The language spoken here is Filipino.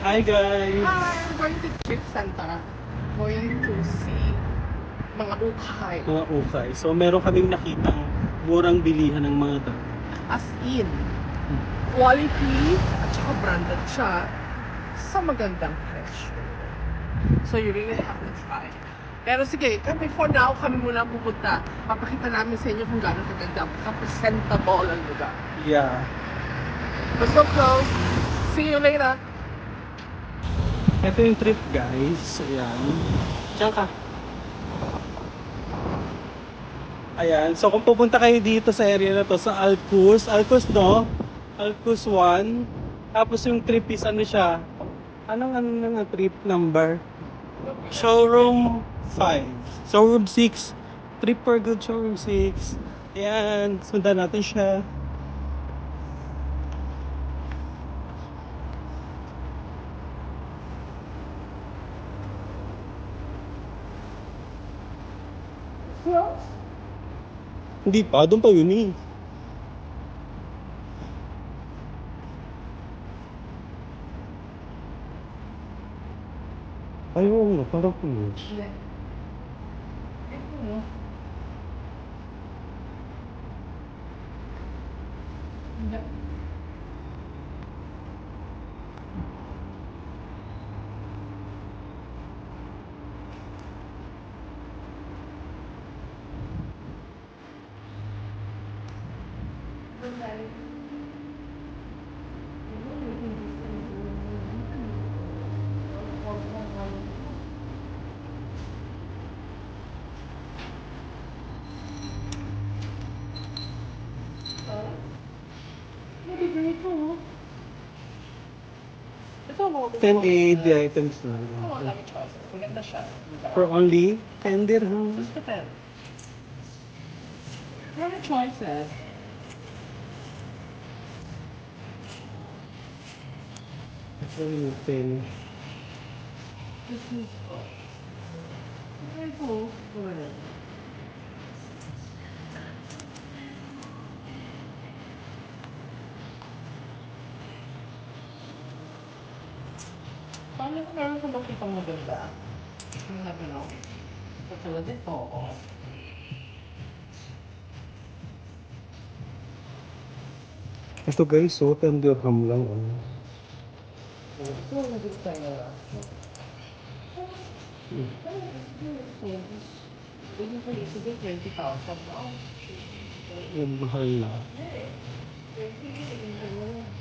Hi guys! Hi, we're going to Trip Center. Going to see mga ukay. Mga ukay. So meron kaming nakitang murang bilihan ng mga dog. As in, quality at saka branded siya sa magandang presyo. So you really have to try. Pero sige, before now, kami muna pupunta. Papakita namin sa inyo kung gaano kaganda, ka-presentable ang lugar. Yeah. Let's go close. See you later. Ito yung trip guys. Ayan. Diyan ka. Ayan. So kung pupunta kayo dito sa area na to, sa Alcus. Alcus no? Alcus 1. Tapos yung trip is ano siya? Anong trip number? Showroom 5. Showroom 6. Trip for good showroom 6. Ayan. Sundan natin siya. Hindi pa. Doon pa yun eh. Ayun, parang pulos. Hindi. Ito, no? Hindi. Ito mo. 10 the items na. Oo, dami choices. Maganda siya. For only 10 dirham. Just depend. Many choices. Ito yung 10. This is... Ito. Good. Paano kung meron ka makitang maganda? You never know. Katulad ito, oo. Ito guys, so 10 dirham lang. Oh. Ito, naging tayo na lang. Pwede pa rin siguro 20,000 na. Yung mahal na. Hey, 20,000.